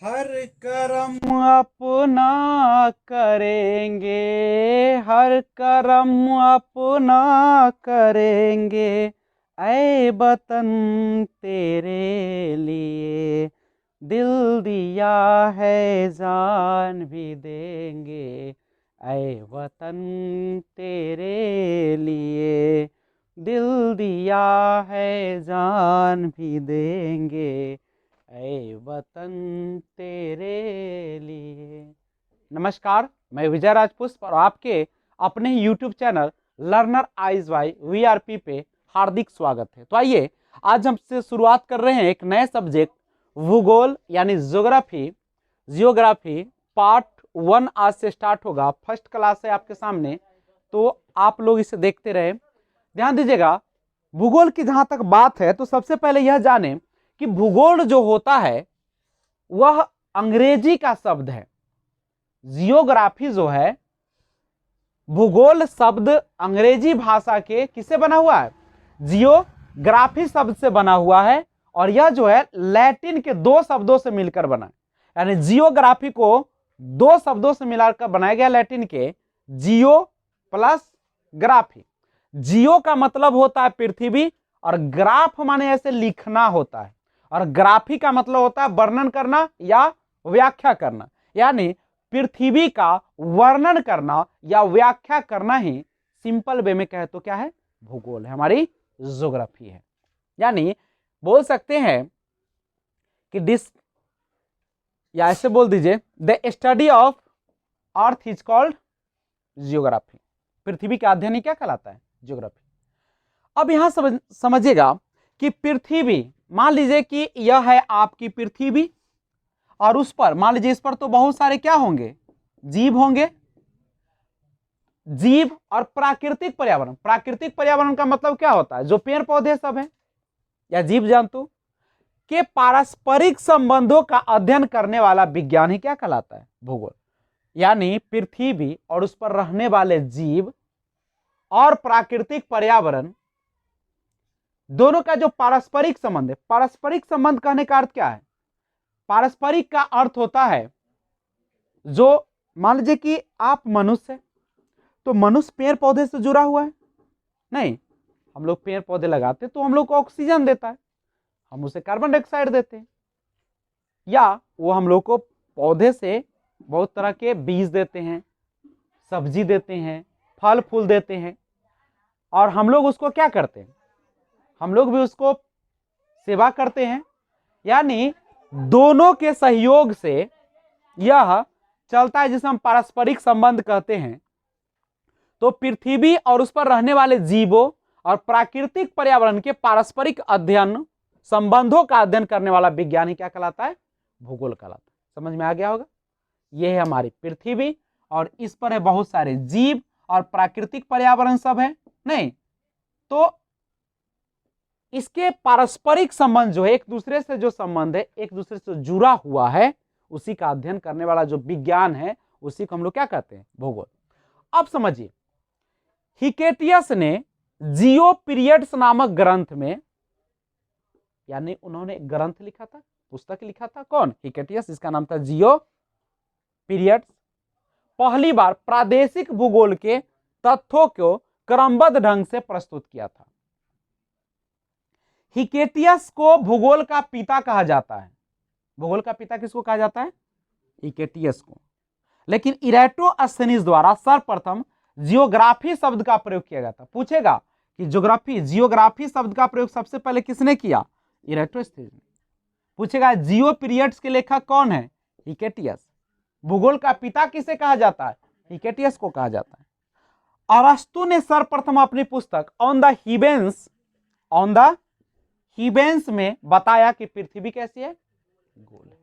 हर करम अपना करेंगे, हर करम अपना करेंगे, ऐ वतन तेरे लिए दिल दिया है जान भी देंगे, ऐ वतन तेरे लिए दिल दिया है जान भी देंगे, ऐ वतन तेरे लिए। नमस्कार, मैं विजय राजपुष्प और आपके अपने ही YouTube channel learner eyes by VRP पे हार्दिक स्वागत है। तो आइए आज हमसे शुरुआत कर रहे हैं एक नए सब्जेक्ट भूगोल यानी जियोग्राफी पार्ट 1 आज से स्टार्ट होगा। फर्स्ट क्लास है आपके सामने, तो आप लोग इसे देखते रहे। ध्यान दीजिएगा, भूगोल की जहां तक बात है तो सबसे पहले यह जाने कि भूगोल जो होता है वह अंग्रेजी का शब्द है। जियोग्राफी जो है, भूगोल शब्द अंग्रेजी भाषा के किससे बना हुआ है? जियोग्राफी शब्द से बना हुआ है, और यह जो है लैटिन के दो शब्दों से मिलकर बना है। यानी जियोग्राफी को दो शब्दों से मिलाकर बनाया गया, लैटिन के जियो प्लस ग्राफी। जियो का मतलब होता है पृथ्वी, और ग्राफ माने ऐसे लिखना होता है, और ग्राफी का मतलब होता है वर्णन करना या व्याख्या करना। यानी पृथ्वी का वर्णन करना या व्याख्या करना ही सिंपल वे में कहे तो क्या है? भूगोल है, हमारी ज्योग्राफी है। यानी बोल सकते हैं कि डिस, या ऐसे बोल दीजिए, the study of earth is called geography. पृथ्वी का अध्ययन ही क्या कहलाता है? जियोग्राफी। अब यहां समझिएगा कि पृथ्वी, मान लीजिए कि यह है आपकी पृथ्वी, और उस पर मान लीजिए इस पर तो बहुत सारे क्या होंगे? जीव होंगे। जीव और प्राकृतिक पर्यावरण, प्राकृतिक पर्यावरण का मतलब क्या होता है? जो पेड़ पौधे सब हैं या जीव जंतु के पारस्परिक संबंधों का अध्ययन करने वाला विज्ञान ही क्या कहलाता है? भूगोल। यानी पृथ्वी और उस पर रहने वाले जीव और प्राकृतिक पर्यावरण दोनों का जो पारस्परिक संबंध है, पारस्परिक संबंध कहने का अर्थ क्या है? पारस्परिक का अर्थ होता है, जो मान लीजिए कि आप मनुष्य है, तो मनुष्य पेड़ पौधे से जुड़ा हुआ है? नहीं, हम लोग पेड़ पौधे लगाते तो हम लोग को ऑक्सीजन देता है, हम उसे कार्बन डाइऑक्साइड देते हैं, या वो हम लोग को पौधे से बहुत तरह के बीज देते हैं, सब्जी देते हैं, फल फूल देते हैं, और हम लोग उसको क्या करते हैं? हम लोग भी उसको सेवा करते हैं। यानी दोनों के सहयोग से यह चलता है, जिसे हम पारस्परिक संबंध कहते हैं। तो पृथ्वी और उस पर रहने वाले जीवों और प्राकृतिक पर्यावरण के पारस्परिक अध्ययन, संबंधों का अध्ययन करने वाला विज्ञान क्या कहलाता है? भूगोल कहलाता है। समझ में आ गया होगा? यह है हमारी पृथ्वी, और इस पर है बहुत सारे जीव और प्राकृतिक पर्यावरण सब है। नहीं तो इसके पारस्परिक संबंध जो है, एक दूसरे से जो संबंध है, एक दूसरे से जुड़ा हुआ है, उसी का अध्ययन करने वाला जो विज्ञान है, उसी को हम लोग क्या कहते हैं? भूगोल। अब समझिए, हिकेटियस ने जियो पीरियड्स नामक ग्रंथ में, यानी उन्होंने ग्रंथ लिखा था, पुस्तक लिखा था। कौन? हिकेटियस। इसका नाम था जियो पीरियड्स। पहली बार प्रादेशिक भूगोल के तथ्यों को क्रमबद्ध ढंग से प्रस्तुत किया था। हिकेटियस को भूगोल का पिता कहा जाता है। भूगोल का पिता किसको कहा जाता है? हिकेटियस को। लेकिन इरेटोस्थेनीज द्वारा सर्वप्रथम जियोग्राफी शब्द का प्रयोग किया गया था। पूछेगा कि ज्योग्राफी, जियोग्राफी शब्द का प्रयोग सबसे पहले किसने किया? इरेटोस्थेनीज ने। पूछेगा जियो पीरियड्स के लेखक कौन है? हिकेटियस। भूगोल का पिता किसे कहा जाता है? हिकेटियस को कहा जाता है। अरस्तु ने सर्वप्रथम अपनी पुस्तक ऑन द हीबेंस में बताया कि पृथ्वी कैसी है? गोल है।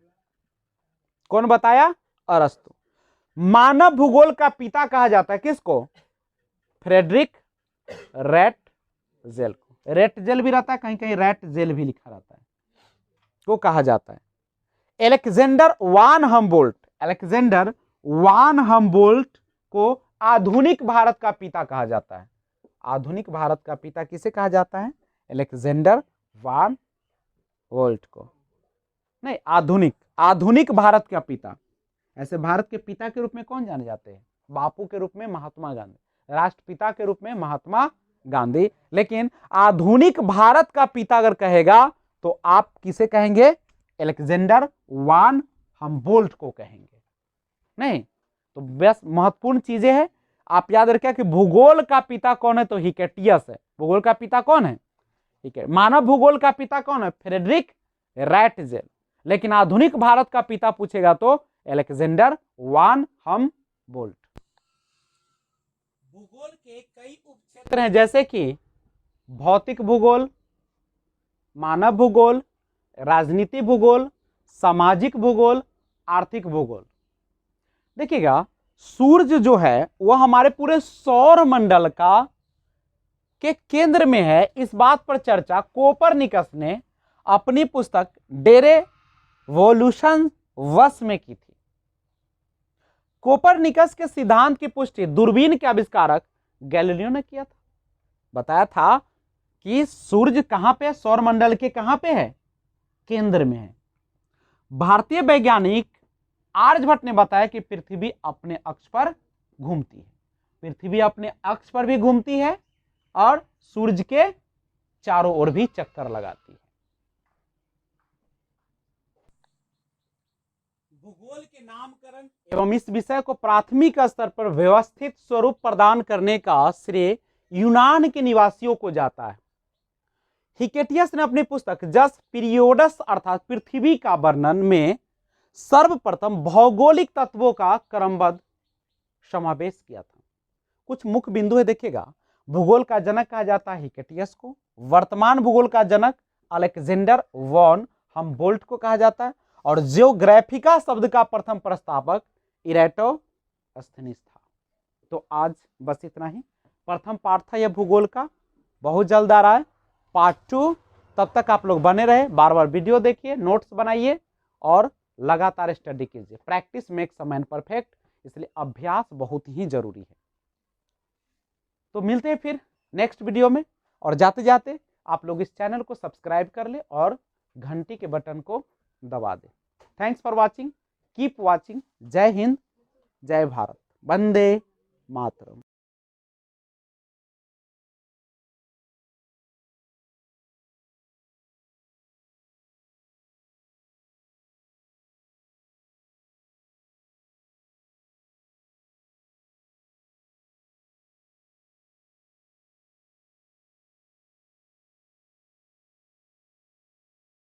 कौन बताया? अरस्तु। मानव भूगोल का पिता कहा जाता है किसको? फ्रेडरिक रैटजेल को। रैटजेल भी रहता है, कहीं कहीं रैटजेल भी लिखा रहता है, को कहा जाता है। अलेक्जेंडर वान हम्बोल्ट को आधुनिक भारत का पिता कहा जाता है। आधुनिक भारत का पिता किसे कहा जाता है? अलेक्जेंडर वान वोल्ट को। नहीं, आधुनिक आधुनिक भारत का पिता, ऐसे भारत के पिता के रूप में कौन जाने जाते हैं? बापू के रूप में महात्मा गांधी, राष्ट्रपिता के रूप में महात्मा गांधी। लेकिन आधुनिक भारत का पिता अगर कहेगा तो आप किसे कहेंगे? अलेक्जेंडर वान हम्बोल्ट को कहेंगे। नहीं तो बस महत्वपूर्ण चीजें हैं, आप याद रखिए कि भूगोल का पिता कौन है? तो हिकेटियस है। भूगोल का पिता कौन है? ठीक है। मानव भूगोल का पिता कौन है? फ्रेडरिक रैटजेल। लेकिन आधुनिक भारत का पिता पूछेगा तो अलेक्जेंडर वान हम्बोल्ट। भूगोल के कई उपक्षेत्र हैं, जैसे कि भौतिक भूगोल, मानव भूगोल, राजनीति भूगोल, सामाजिक भूगोल, आर्थिक भूगोल। देखिएगा, सूर्य जो है वह हमारे पूरे सौर मंडल का के केंद्र में है। इस बात पर चर्चा कोपरनिकस ने अपनी पुस्तक डेरे वोल्यूशन वश में की थी। कोपरनिकस के सिद्धांत की पुष्टि दूरबीन के आविष्कारक गैलीलियो ने किया था। बताया था कि सूर्य कहां पे है? सौर मंडल के कहां पे है? केंद्र में है। भारतीय वैज्ञानिक आर्यभट्ट ने बताया कि पृथ्वी अपने अक्ष पर घूमती है। पृथ्वी अपने अक्ष पर भी घूमती है और सूर्य के चारों ओर भी चक्कर लगाती है। भूगोल के नामकरण एवं इस विषय को प्राथमिक स्तर पर व्यवस्थित स्वरूप प्रदान करने का श्रेय यूनान के निवासियों को जाता है। हिकेटियस ने अपनी पुस्तक जस पीरियोडस अर्थात पृथ्वी का वर्णन में सर्वप्रथम भौगोलिक तत्वों का क्रमबद्ध समावेश किया था। कुछ मुख्य बिंदु है, देखिएगा। भूगोल का जनक कहा जाता है हिकेटियस को। वर्तमान भूगोल का जनक अलेक्जेंडर वॉन हम्बोल्ट को कहा जाता है। और जियोग्राफिका शब्द का प्रथम प्रस्तावक इरेटोस्थेनीस था। तो आज बस इतना ही। प्रथम पार्ट था यह भूगोल का, बहुत जल्द आ रहा है पार्ट 2। तब तक आप लोग बने रहे, बार बार वीडियो देखिए, नोट्स बनाइए और लगातार स्टडी कीजिए। Practice makes a man perfect, इसलिए अभ्यास बहुत ही जरूरी है। तो मिलते हैं फिर नेक्स्ट वीडियो में। और जाते जाते आप लोग इस चैनल को सब्सक्राइब कर ले और घंटी के बटन को दबा दे। Thanks for watching, keep watching. जय हिंद, जय भारत, वंदे मातरम।